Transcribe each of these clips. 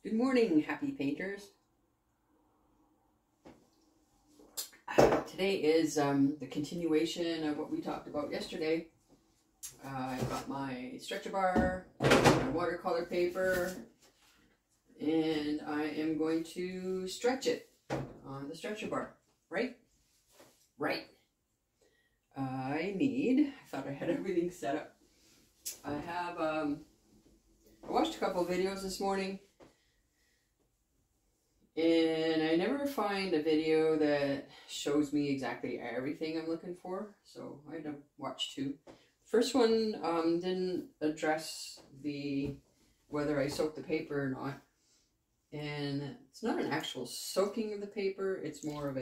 Good morning, happy painters. Today is the continuation of what we talked about yesterday. I got my stretcher bar, my watercolor paper, and I am going to stretch it on the stretcher bar. Right? Right. I thought I had everything set up. I watched a couple of videos this morning, and I never find a video that shows me exactly everything I'm looking for, so I had to watch two. First one didn't address whether I soaked the paper or not, and it's not an actual soaking of the paper, it's more of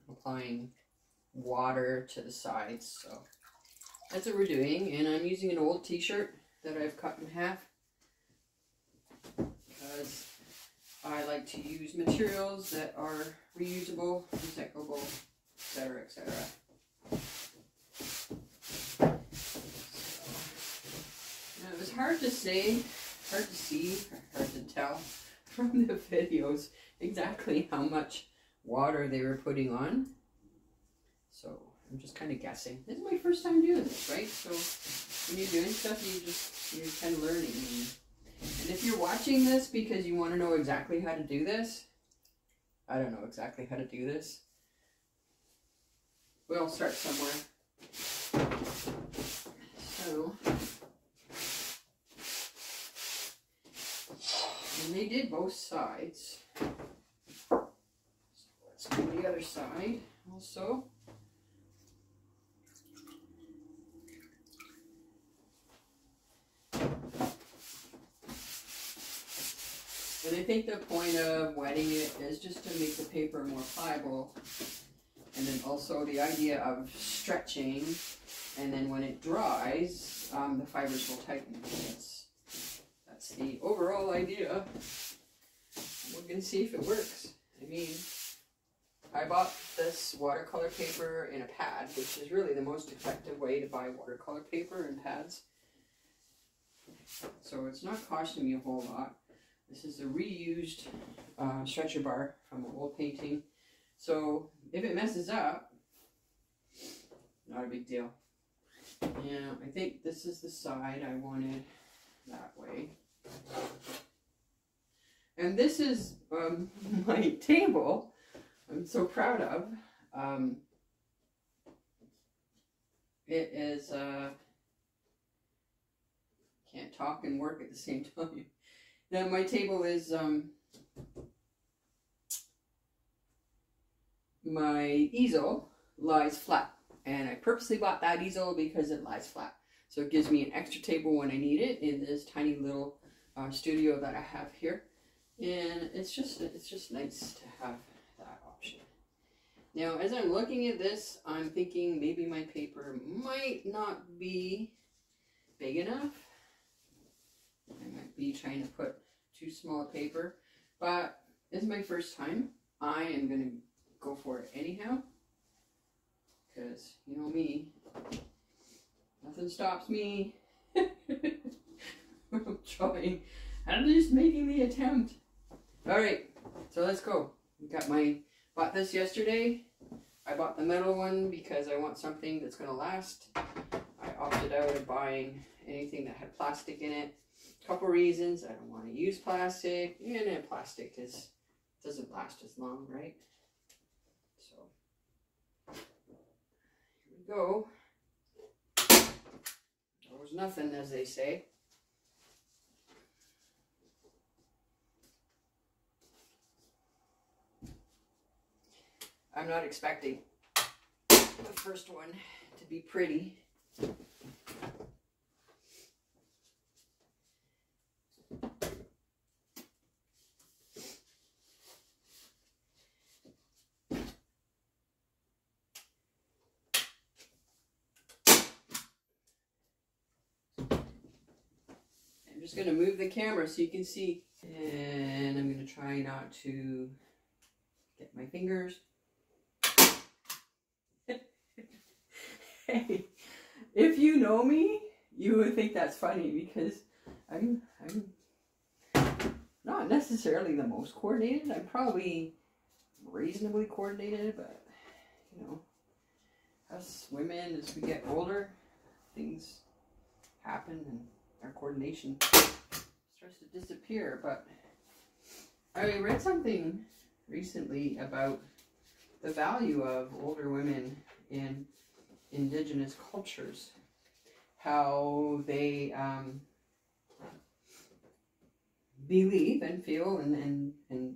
applying water to the sides. So that's what we're doing, and I'm using an old t-shirt that I've cut in half because I like to use materials that are reusable, recyclable, etc., etc. Now, it was hard to see, hard to tell from the videos exactly how much water they were putting on. So I'm just kind of guessing. This is my first time doing this, right? So when you're doing stuff, you're kind of learning. And if you're watching this because you want to know exactly how to do this, I don't know exactly how to do this. We'll start somewhere. So, and they did both sides. So let's do the other side also. And I think the point of wetting it is just to make the paper more pliable. And then also the idea of stretching, and then when it dries, the fibers will tighten. That's the overall idea. We're going to see if it works. I mean, I bought this watercolor paper in a pad, which is really the most effective way to buy watercolor paper and pads. So it's not costing me a whole lot. This is a reused stretcher bar from an old painting. So if it messes up, not a big deal. Yeah, I think this is the side I wanted that way. And this is my table I'm so proud of. It is, can't talk and work at the same time. Now my table is, my easel lies flat, and I purposely bought that easel because it lies flat. So it gives me an extra table when I need it in this tiny little studio that I have here. And it's just nice to have that option. Now as I'm looking at this, I'm thinking maybe my paper might not be big enough. I might be trying to put too small a paper, but this is my first time. I am going to go for it anyhow, because you know me, nothing stops me from trying. I'm just making the attempt. Alright, so let's go. Bought this yesterday. I bought the metal one because I want something that's going to last. I opted out of buying anything that had plastic in it. Couple reasons. I don't want to use plastic, and then plastic doesn't last as long, right? So here we go. There was nothing, as they say. I'm not expecting the first one to be pretty. I'm just going to move the camera so you can see. And I'm going to try not to get my fingers. Hey, if you know me, you would think that's funny because I'm not necessarily the most coordinated. I'm probably reasonably coordinated, but you know, us women, as we get older, things happen and our coordination starts to disappear. But I read something recently about the value of older women in indigenous cultures, how they believe and feel and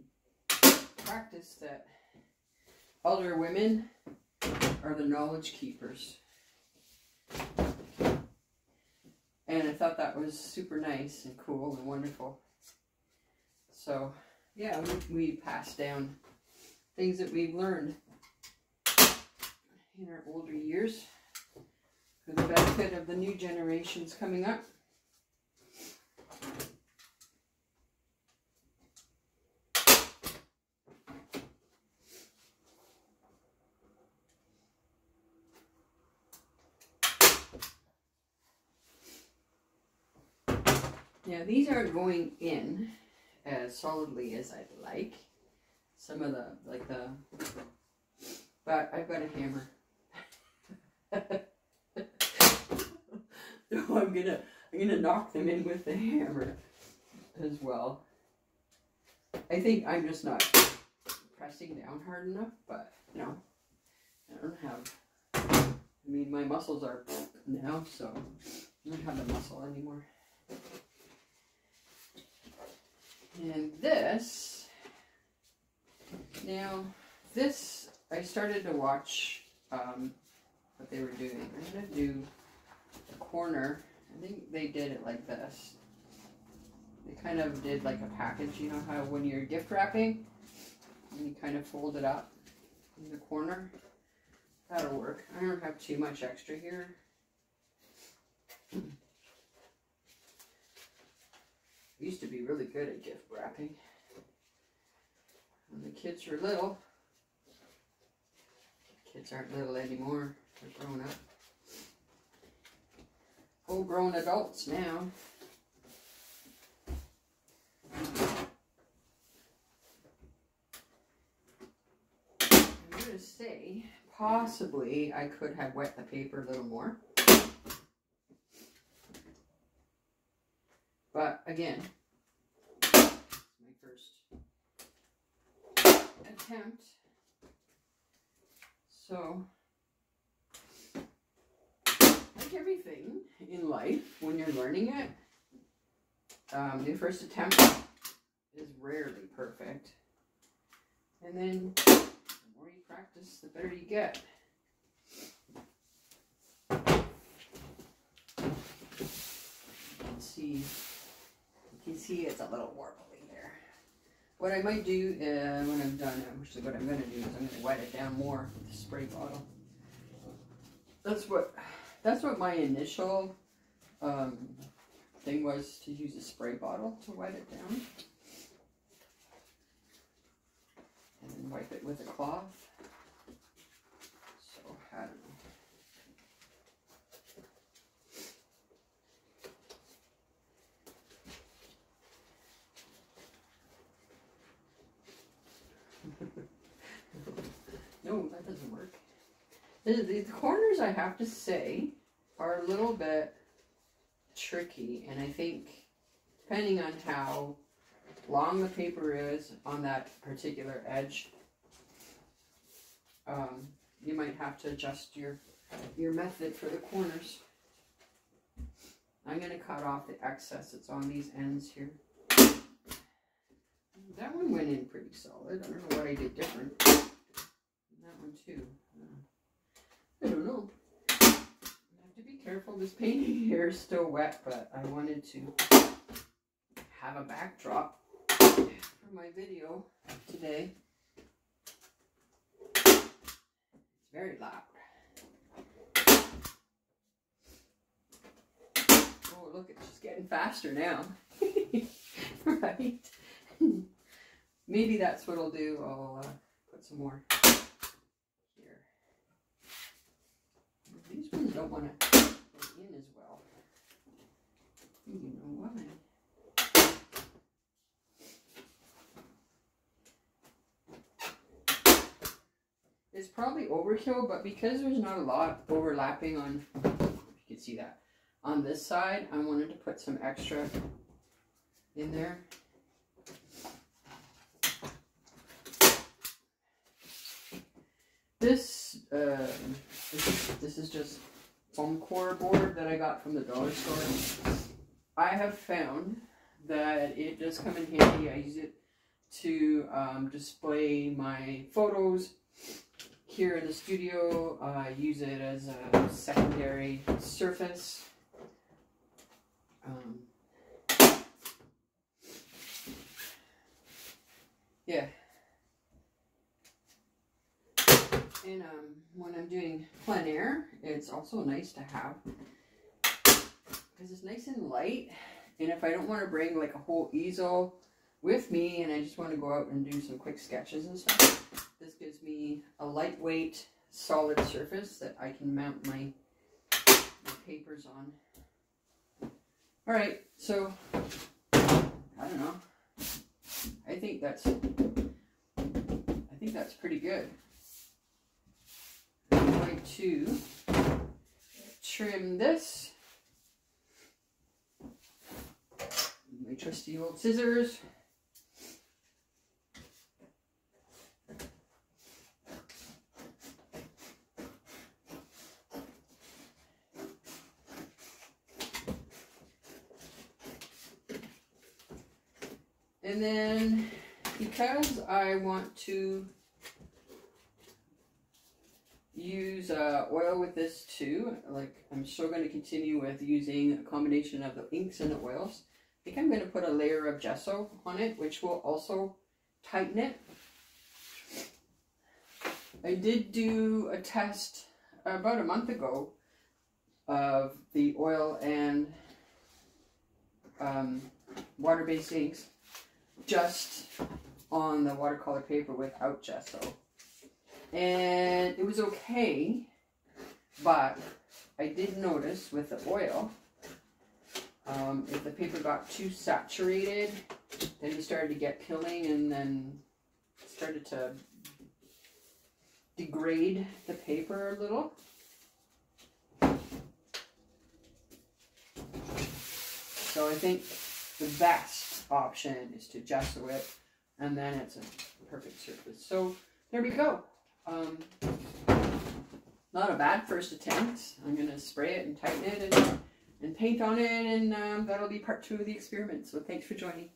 practice that elder women are the knowledge keepers. And I thought that was super nice and cool and wonderful. So yeah, we pass down things that we've learned in our older years for the benefit of the new generations coming up. Now these aren't going in as solidly as I'd like. Some of but I've got a hammer. So I'm gonna knock them in with the hammer as well. I think I'm just not pressing down hard enough, but no, I don't have. I mean, my muscles are now, so I don't have the muscle anymore. And this, now this, I started to watch what they were doing. I'm going to do the corner. I think they did it like this. They kind of did like a package, you know how when you're gift wrapping, and you kind of fold it up in the corner. That'll work. I don't have too much extra here. I used to be really good at gift wrapping when the kids were little. Kids aren't little anymore. They're grown up. Full-grown adults now. I'm going to say, possibly, I could have wet the paper a little more. But again, my first attempt. So, like everything in life, when you're learning it, your first attempt is rarely perfect. And then the more you practice, the better you get. Let's see. You can see it's a little warbly there. What I might do when I'm done, actually what I'm going to do is I'm going to wet it down more with the spray bottle. That's what my initial thing was, to use a spray bottle to wet it down. And then wipe it with a cloth. So, I don't know. No, that doesn't work. The corners, I have to say, are a little bit tricky, and I think depending on how long the paper is on that particular edge, you might have to adjust your method for the corners. I'm going to cut off the excess that's on these ends here. That one went in pretty solid. I don't know what I did different. That one too. I don't know. I have to be careful. This painting here is still wet, but I wanted to have a backdrop for my video today. It's very loud. Oh, look, it's just getting faster now. Right? Maybe that's what I'll do. I'll put some more here. These ones don't want to go in as well. You know why. It's probably overkill, but because there's not a lot overlapping on, if you can see that, on this side, I wanted to put some extra in there. This is just foam core board that I got from the dollar store. I have found that it does come in handy. I use it to display my photos here in the studio. I use it as a secondary surface. Yeah. And when I'm doing plein air, it's also nice to have, because it's nice and light. And if I don't want to bring like a whole easel with me and I just want to go out and do some quick sketches and stuff, this gives me a lightweight, solid surface that I can mount my papers on. All right, so I don't know. I think that's pretty good. I'm going to trim this. My trusty old scissors. And then, because I want to use oil with this too, like I'm still going to continue with using a combination of the inks and the oils, I think I'm going to put a layer of gesso on it, which will also tighten it. I did do a test about a month ago of the oil and water-based inks just on the watercolor paper without gesso, and it was okay, but I did notice with the oil, if the paper got too saturated, then you started to get pilling and then started to degrade the paper a little. So I think the best option is to gesso it, and then it's a perfect surface. So there we go. Not a bad first attempt. I'm going to spray it and tighten it and paint on it, and that'll be part 2 of the experiment. So thanks for joining.